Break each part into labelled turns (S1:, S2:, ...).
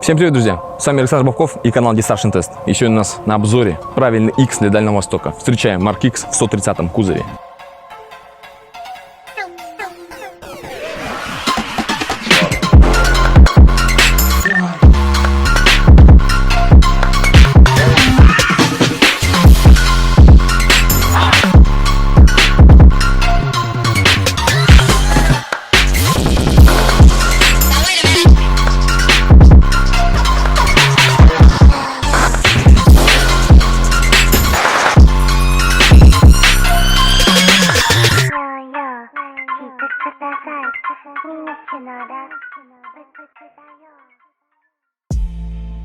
S1: Всем привет, друзья! С вами Александр Бабков и канал Distortion Test. И сегодня у нас на обзоре правильный X для Дальнего Востока. Встречаем Mark X в 130-м кузове.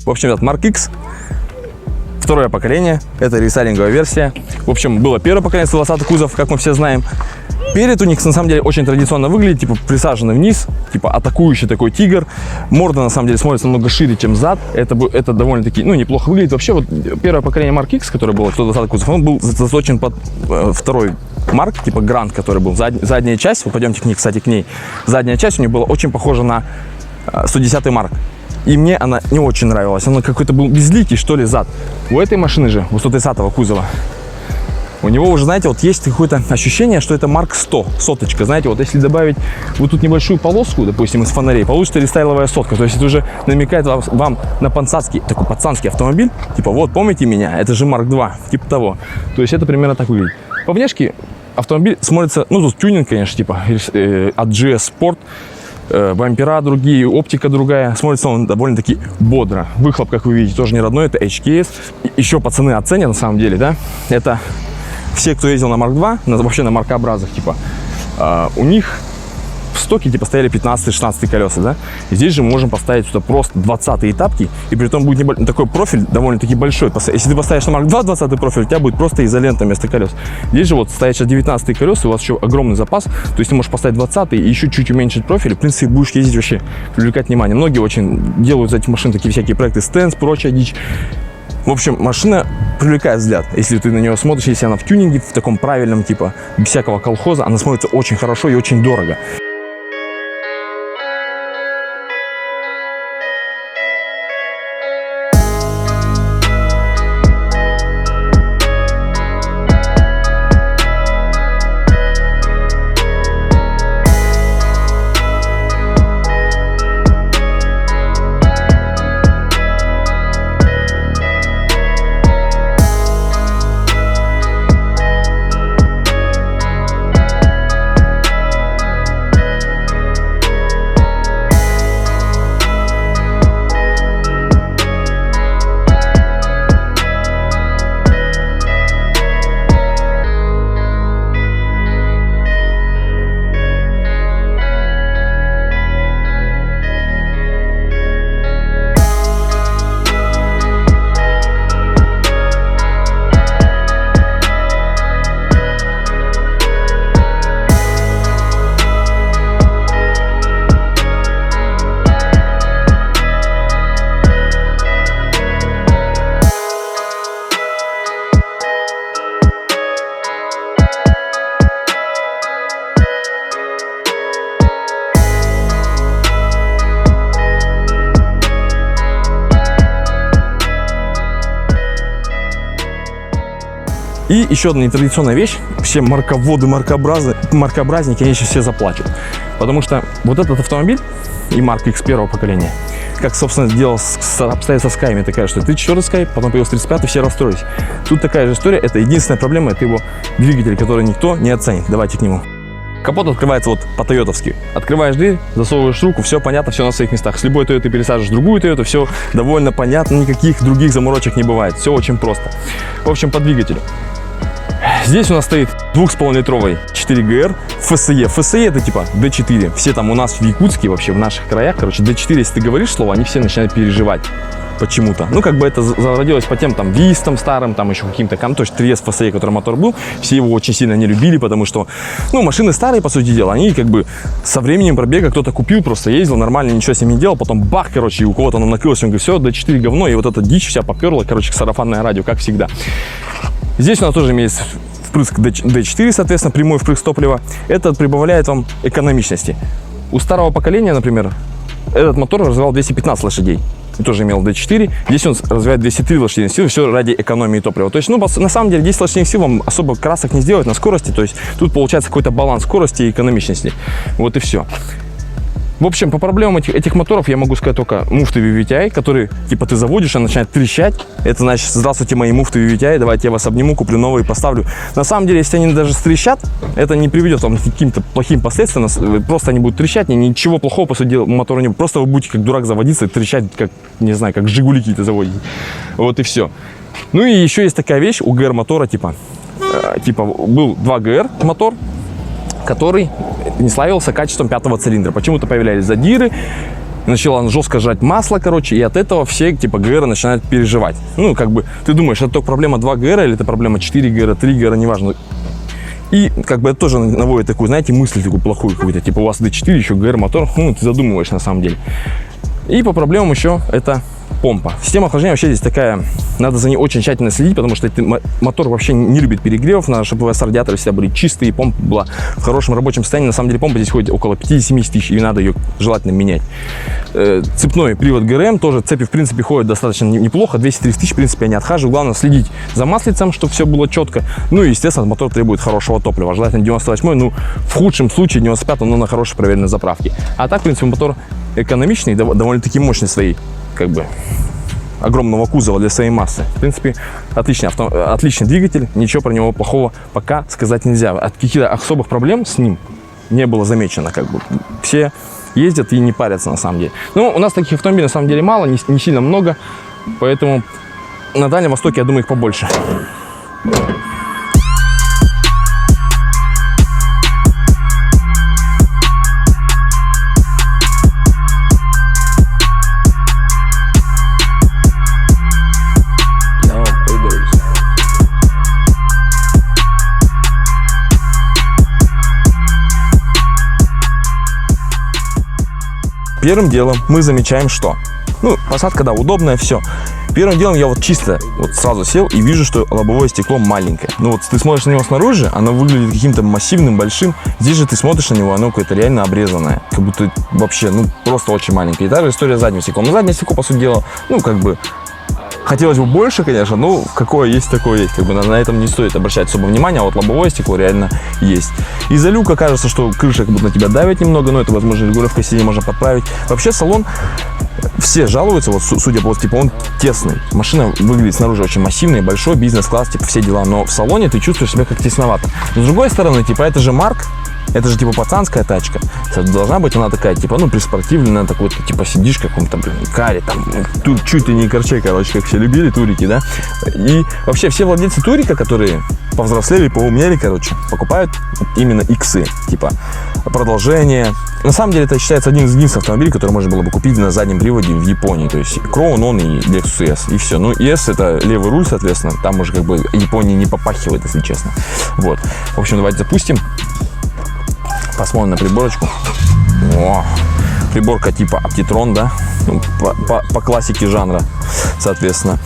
S1: В общем, это Mark X, второе поколение, это рестайлинговая версия. В общем, было первое поколение, 120-й кузов, как мы все знаем. Перед у них, на самом деле, очень традиционно выглядит, типа присаженный вниз, типа атакующий такой тигр. Морда, на самом деле, смотрится намного шире, чем зад. Это довольно-таки, неплохо выглядит. Вообще, вот первое поколение Mark X, которое было 120-й кузов, он был заточен под второй Mark, типа Grand, который был. Задняя часть, вот пойдемте к ней, кстати, к ней. Задняя часть у нее была очень похожа на 110-й Mark. И мне она не очень нравилась. Она какой-то был безликий, что ли, зад. У этой машины же, у 130-го кузова, у него уже, знаете, вот есть какое-то ощущение, что это Mark 100, соточка. Знаете, вот если добавить вот тут небольшую полоску, допустим, из фонарей, получится рестайловая сотка. То есть это уже намекает вам на такой пацанский автомобиль. Типа, вот, помните меня, это же Mark 2, типа того. То есть это примерно так выглядит. По внешке автомобиль смотрится, тут тюнинг, конечно, типа от GS Sport. Бампера другие, оптика другая. Смотрится он довольно-таки бодро. Выхлоп, как вы видите, тоже не родной, это HKS. Еще пацаны оценят, на самом деле, да. Это все, кто ездил на Mark 2, вообще на маркообразах, типа, у них в стоке, типа, стояли 15-16 колеса, да. И здесь же мы можем поставить сюда просто 20-е тапки, и при этом будет такой профиль довольно-таки большой. Если ты поставишь на Mark 2 20-й профиль, у тебя будет просто изолента вместо колес. Здесь же вот стоят сейчас 19-е колеса, у вас еще огромный запас, то есть ты можешь поставить 20-й и еще чуть уменьшить профиль, в принципе, будешь ездить вообще, привлекать внимание. Многие очень делают из этих машин такие всякие проекты, стенс, прочая дичь. В общем, машина привлекает взгляд. Если ты на нее смотришь, если она в тюнинге, в таком правильном, типа, без всякого колхоза, она смотрится очень хорошо и очень дорого. И еще одна нетрадиционная вещь. Все марководы, маркообразники, они сейчас все заплачут. Потому что вот этот автомобиль и Mark X первого поколения, как, собственно, обстоят со Sky'ами, такая, что 34-й Sky, потом появился 35-й, все расстроились. Тут такая же история. Это единственная проблема, это его двигатель, который никто не оценит. Давайте к нему. Капот открывается вот по-тойотовски. Открываешь дверь, засовываешь руку, все понятно, все на своих местах. С любой Тойоты пересаживаешь другую Тойоту, все довольно понятно, никаких других заморочек не бывает. Все очень просто. В общем, по двигателю. Здесь у нас стоит 2,5-литровый 4GR FSE. FSE это типа D4. Все там у нас в Якутске, вообще в наших краях, короче, D4, если ты говоришь слово, они все начинают переживать. Почему-то. Как бы это зародилось по тем там Вистам старым, там еще каким-то, то есть 3S FSE, который мотор был, все его очень сильно не любили, потому что, машины старые, по сути дела, они как бы со временем пробега кто-то купил, просто ездил нормально, ничего с ним не делал, потом бах, короче, и у кого-то оно накрылось, он говорит, все, D4 говно, и вот эта дичь вся поперла, короче, сарафанное радио, как всегда. Здесь у нас тоже есть впрыск D4, соответственно, прямой впрыск топлива. Это прибавляет вам экономичности. У старого поколения, например, этот мотор развивал 215 лошадей. и тоже имел D4. Здесь он развивает 203 лошадиных силы, все ради экономии топлива. То есть, ну, на самом деле, 10 лошадиных сил вам особо красок не сделать на скорости. То есть, тут получается какой-то баланс скорости и экономичности. Вот и все. В общем, по проблемам этих моторов я могу сказать только муфты VVTi, которые, типа, ты заводишь, она начинает трещать. Это значит, здравствуйте, мои муфты VVTi, давайте я вас обниму, куплю новые и поставлю. На самом деле, если они даже стрещат, это не приведет вам к каким-то плохим последствиям. Просто они будут трещать, ничего плохого, по сути дела, мотора не будет. Просто вы будете как дурак заводиться и трещать, как, не знаю, как Жигули какие-то заводите. Вот и все. Ну и еще есть такая вещь у ГР-мотора, типа, был 2 ГР мотор, который не славился качеством 5-го цилиндра. Почему-то появлялись задиры, начала он жестко жрать масло, короче, и от этого все, типа, ГР начинают переживать. Ну, как бы, ты думаешь, это только проблема 2 ГР или это проблема 4 ГР, 3 ГР, неважно. И, как бы, это тоже наводит такую, знаете, мысль такую плохую какую-то, типа, у вас D4, еще ГР мотор, ну, ты задумываешь на самом деле. И по проблемам еще это помпа. Система охлаждения вообще здесь такая, надо за ней очень тщательно следить, потому что мотор вообще не любит перегревов, надо, чтобы у вас радиаторы всегда были чистые, помпа была в хорошем рабочем состоянии. На самом деле помпа здесь ходит около 50-70 тысяч, и надо ее желательно менять. Цепной привод ГРМ, тоже цепи в принципе ходят достаточно неплохо, 230 тысяч в принципе они отхаживают. Главное следить за маслицем, чтобы все было четко. Ну и естественно мотор требует хорошего топлива, желательно 98-й, ну в худшем случае 95-й, но на хорошей проверенной заправке. А так в принципе мотор экономичный, довольно-таки мощный своей, как бы, огромного кузова для своей массы. В принципе, отличный двигатель, ничего про него плохого пока сказать нельзя. От каких-то особых проблем с ним не было замечено, как бы. Все ездят и не парятся на самом деле. Но у нас таких автомобилей на самом деле мало, не сильно много, поэтому на Дальнем Востоке, я думаю, их побольше. Первым делом мы замечаем, что, ну, посадка, да, удобная, все. Первым делом я вот чисто вот сразу сел и вижу, что лобовое стекло маленькое. Ну вот ты смотришь на него снаружи, оно выглядит каким-то массивным, большим. Здесь же ты смотришь на него, оно какое-то реально обрезанное. Как будто вообще, ну, просто очень маленькое. И та же история с задним стеклом. Но заднее стекло, по сути дела, ну, как бы, хотелось бы больше, конечно, но какое есть, такое есть. Как бы на этом не стоит обращать особо внимания, а вот лобовое стекло реально есть. Из-за люка кажется, что крыша как будто на тебя давит немного, но это, возможно, регулировка сиденья можно подправить. Вообще салон, все жалуются, вот судя по типу, он тесный. Машина выглядит снаружи очень массивной, большой, бизнес-класс, типа все дела, но в салоне ты чувствуешь себя как тесновато. Но с другой стороны, типа, это же Марк, это же типа пацанская тачка. Должна быть она такая, типа, ну, приспортивленная, такой, типа, сидишь в каком-то, блин, каре, там, чуть ли не корче, короче, как все любили турики, да. И вообще все владельцы турика, которые повзрослели, поумнели, короче, покупают именно иксы, типа, продолжение. На самом деле это считается один из единственных автомобилей, который можно было бы купить на заднем приводе в Японии. То есть Crown, он и Lexus S, и все. Ну, S это левый руль, соответственно, там уже как бы Япония не попахивает, если честно. Вот. В общем, давайте запустим. Посмотрим на приборочку. О, приборка типа Optitron, да, ну, по классике жанра, соответственно.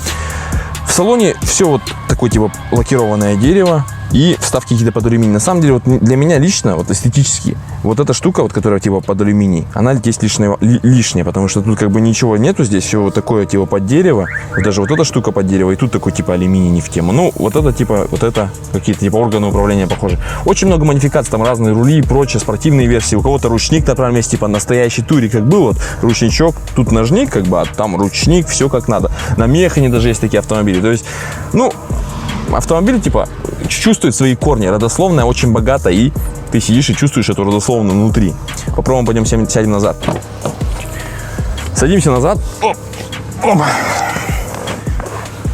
S1: В салоне все вот такое типа лакированное дерево и вставки какие-то под алюминий. На самом деле, вот для меня лично, вот эстетически, вот эта штука, вот, которая типа под алюминий, она здесь лишняя, потому что тут как бы ничего нету, здесь все вот такое типа под дерево, вот даже вот эта штука под дерево, и тут такой типа алюминий не в тему. Ну, вот это типа, вот это какие-то типа органы управления похожи. Очень много модификаций, там разные рули и прочее, спортивные версии. У кого-то ручник на правом месте, типа настоящий турик, как был, вот ручничок, тут ножник, как бы, а там ручник, все как надо. На Механе даже есть такие автомобили. То есть, ну, автомобиль типа чувствует свои корни, родословная очень богата, и ты сидишь и чувствуешь эту родословную внутри. Попробуем, пойдем сядем назад. Садимся назад. Оп. Оп.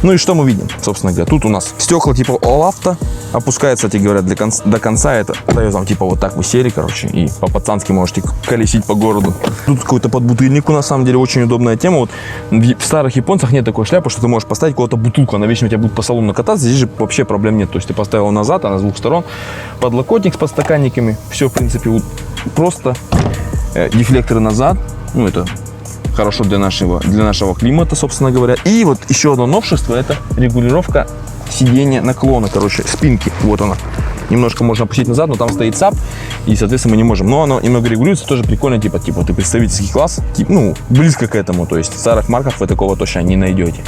S1: Ну и что мы видим, собственно говоря? Тут у нас стекла типа лафта опускается, тебе говорят, до конца это дает там типа вот так вы сели, короче, и по-пацански можете колесить по городу. Тут какой-то подбутыльник, на самом деле очень удобная тема. Вот в старых японцах нет такой шляпы, что ты можешь поставить куда-то бутылку, она вечно у тебя будет по салону кататься, здесь же вообще проблем нет. То есть ты поставил назад, она с двух сторон, подлокотник с подстаканниками, все в принципе вот просто, дефлекторы назад, ну это хорошо для нашего климата, собственно говоря. И вот еще одно новшество, это регулировка сидения наклона, короче, спинки. Вот она. немножко можно опустить назад, но там стоит САП, и, соответственно, мы не можем. Но оно немного регулируется, тоже прикольно, типа ты представительский класс, ну, близко к этому, то есть в старых марках вы такого точно не найдете.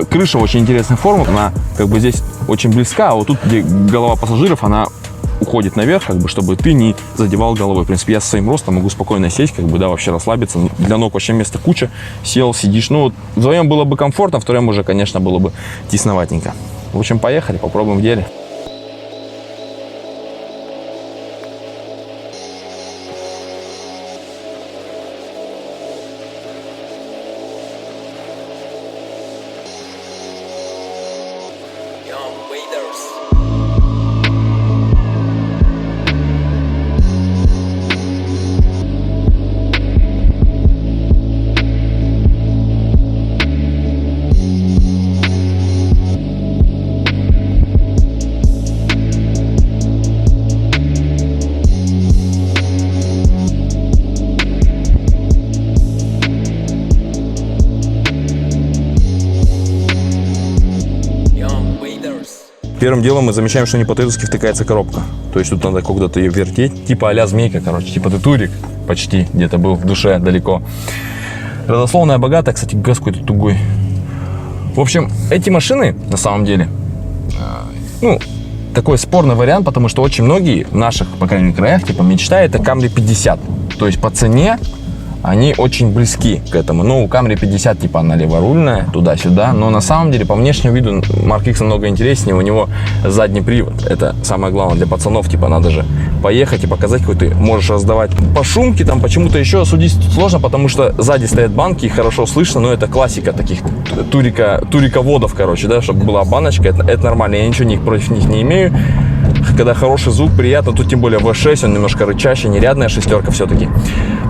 S1: Крыша очень интересная форма, она как бы здесь очень близка, а вот тут, где голова пассажиров, она уходит наверх, как бы, чтобы ты не задевал головой. В принципе, я со своим ростом могу спокойно сесть, как бы, да, вообще расслабиться. Для ног вообще места куча. Сел, сидишь. Ну, вот, вдвоем было бы комфортно, втроем уже, конечно, было бы тесноватенько. В общем, поехали, попробуем в деле. Первым делом мы замечаем, что не по-турецки втыкается коробка. То есть тут надо куда-то ее вертеть. Типа а-ля змейка, короче. Типа ты турик почти где-то был в душе далеко. Родословная богатая, кстати, газ какой-то тугой. В общем, эти машины, на самом деле, ну, такой спорный вариант, потому что очень многие в наших, по крайней мере, краях, типа, мечтают о Camry 50. То есть по цене они очень близки к этому. Ну, у Camry 50, типа, она леворульная, туда-сюда. Но на самом деле, по внешнему виду, Mark X намного интереснее. У него задний привод. Это самое главное для пацанов. Типа, надо же поехать и показать, какой ты можешь раздавать. По шумке, там, почему-то еще судить сложно, потому что сзади стоят банки, и хорошо слышно. Но это классика таких туриководов, короче, да, чтобы была баночка. Это нормально. Я ничего против них не имею. Когда хороший звук, приятно, тут тем более V6, он немножко рычащий, нерядная шестерка все-таки.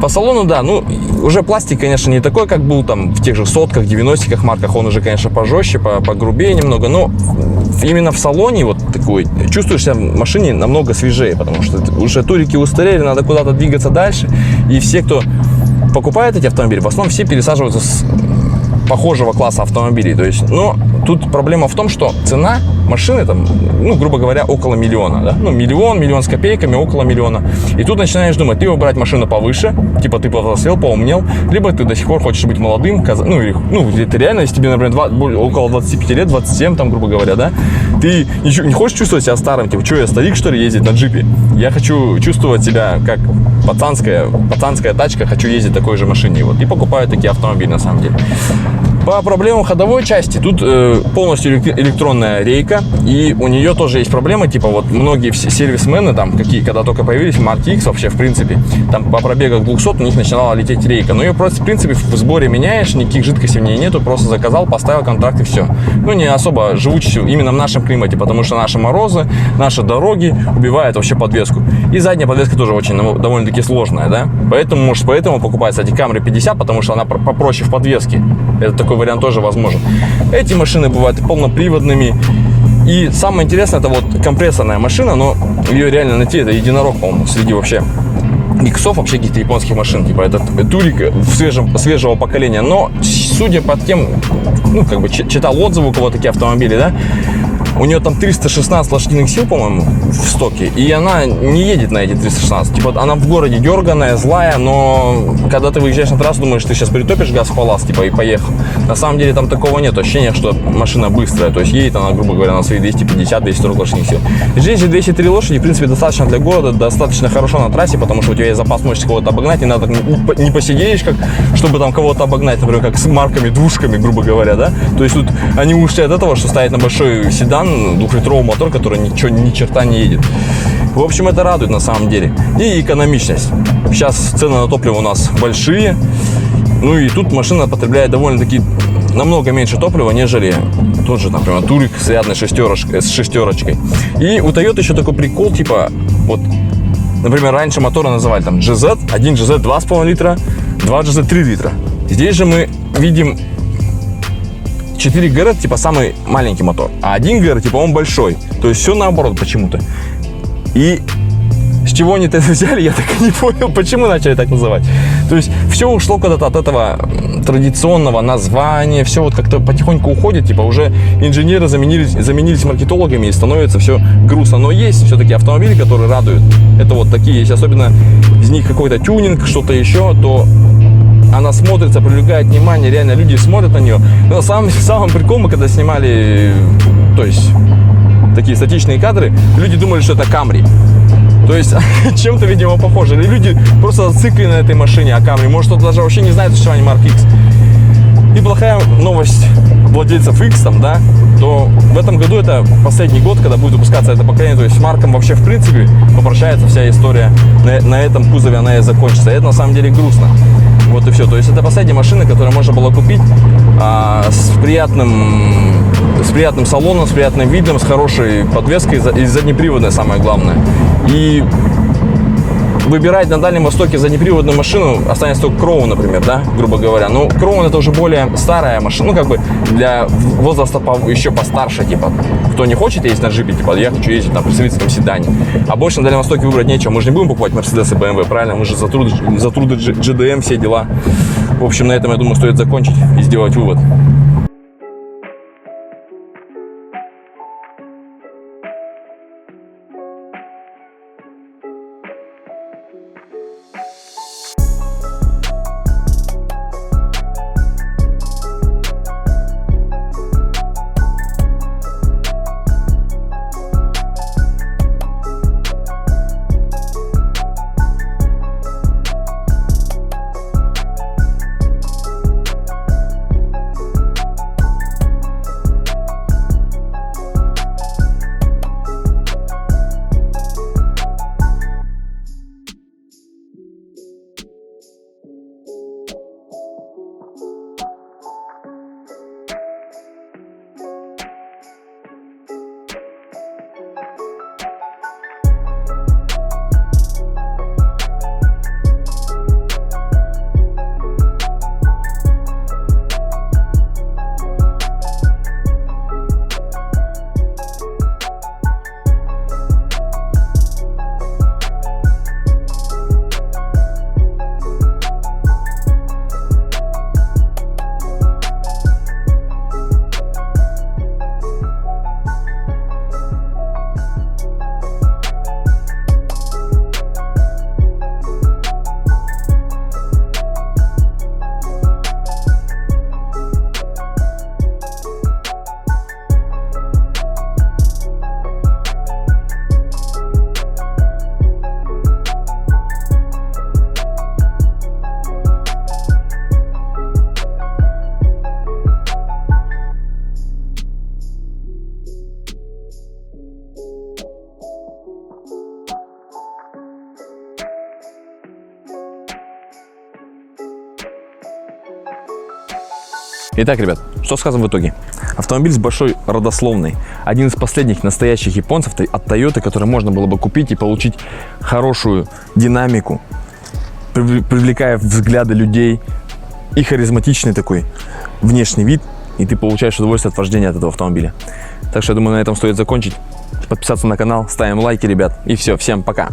S1: По салону, да, ну, уже пластик, конечно, не такой, как был там в тех же сотках, 90-ках марках, он уже, конечно, пожестче, погрубее немного, но именно в салоне вот такой, чувствуешь себя в машине намного свежее, потому что уже турики устарели, надо куда-то двигаться дальше, и все, кто покупает эти автомобили, в основном все пересаживаются с похожего класса автомобилей, то есть, но тут проблема в том, что цена машины там, ну, грубо говоря, около миллиона, да, ну, миллион с копейками, около миллиона, и тут начинаешь думать, либо брать машину повыше, типа ты повзрослел, поумнел, либо ты до сих пор хочешь быть молодым, ну, это реально, если тебе, например, около 25 лет, 27, там, грубо говоря, да, ты не хочешь чувствовать себя старым, типа, что я старик, что ли, ездить на джипе, я хочу чувствовать себя как пацанская тачка, хочу ездить в такой же машине, вот, и покупаю такие автомобили, на самом деле. По проблемам ходовой части, тут полностью электронная рейка, и у нее тоже есть проблемы, типа вот многие сервисмены, там, когда только появились, Mark X вообще, в принципе, там по пробегах 200 у них начинала лететь рейка, но ее просто, в принципе, в сборе меняешь, никаких жидкостей в ней нету, просто заказал, поставил контракт и все. Ну, не особо живучестью именно в нашем климате, потому что наши морозы, наши дороги убивают вообще подвеску. И задняя подвеска тоже очень довольно-таки сложная, да, поэтому покупать, кстати, Camry 50, потому что она попроще в подвеске. Это такой вариант тоже возможен. Эти машины бывают полноприводными. И самое интересное, это вот компрессорная машина, но ее реально найти, это единорог, по-моему, среди вообще иксов, вообще каких-то японских машин. Типа это турик свежего поколения. Но судя по тем, ну, как бы читал отзывы, у кого такие автомобили, да, у нее там 316 лошадиных сил, по-моему, в стоке, и она не едет на эти 316. Типа она в городе дерганая, злая, но когда ты выезжаешь на трассу, думаешь, ты сейчас притопишь газ в палас, типа, и поехал. На самом деле там такого нет, ощущение, что машина быстрая, то есть едет она, грубо говоря, на свои 250-240 лошадиных сил. Здесь же 203 лошади, в принципе, достаточно для города, достаточно хорошо на трассе, потому что у тебя есть запас мощности кого-то обогнать, не надо не посидеешь, как, чтобы там кого-то обогнать, например, как с марками, двушками, грубо говоря, да. То есть тут они ушли от этого, что ставить на большой седан, двухлитровый мотор, который ни черта не едет. В общем, это радует на самом деле. И экономичность. Сейчас цены на топливо у нас большие. Ну и тут машина потребляет довольно-таки намного меньше топлива, нежели тот же, например, турик с рядной шестерочкой. И у Toyota еще такой прикол, типа, вот, например, раньше моторы называли там GZ, один GZ 2,5 литра, 2 GZ 3 литра. Здесь же мы видим 4 ГР, типа, самый маленький мотор, а 1 ГР, типа, он большой. То есть все наоборот почему-то. И с с чего они это взяли, я так и не понял, почему начали так называть. То есть все ушло куда-то от этого традиционного названия, все вот как-то потихоньку уходит, типа уже инженеры заменились маркетологами и становится все грустно. Но есть все-таки автомобили, которые радуют. Это вот такие, если особенно из них какой-то тюнинг, что-то еще, то она смотрится, привлекает внимание, реально люди смотрят на нее. Но самый прикол, мы когда снимали, то есть такие статичные кадры, люди думали, что это Camry. То есть чем-то, видимо, похоже. Или люди просто зациклены на этой машине, а Camry, может, кто-то даже вообще не знает существования Mark X. И плохая новость владельцев X, там, да, то в этом году это последний год, когда будет выпускаться это поколение, то есть с Марком вообще в принципе попрощается вся история на этом кузове, она и закончится. И это на самом деле грустно. Вот и все. То есть это последняя машина, которую можно было купить с приятным салоном, с приятным видом, с хорошей подвеской и заднеприводной, самое главное. И выбирать на Дальнем Востоке заднеприводную машину останется только Crown, например, да, грубо говоря. Но Crown это уже более старая машина, ну как бы для возраста еще постарше, типа, кто не хочет ездить на джипе, типа, я хочу ездить на представительском седане. А больше на Дальнем Востоке выбрать нечего, мы же не будем покупать Mercedes и BMW, правильно? Мы же за труды GDM, все дела. В общем, на этом, я думаю, стоит закончить и сделать вывод. Итак, ребят, что сказано в итоге? Автомобиль с большой родословной. Один из последних настоящих японцев от Toyota, который можно было бы купить и получить хорошую динамику, привлекая взгляды людей и харизматичный такой внешний вид, и ты получаешь удовольствие от вождения от этого автомобиля. Так что я думаю, на этом стоит закончить. Подписаться на канал, ставим лайки, ребят, и все, всем пока.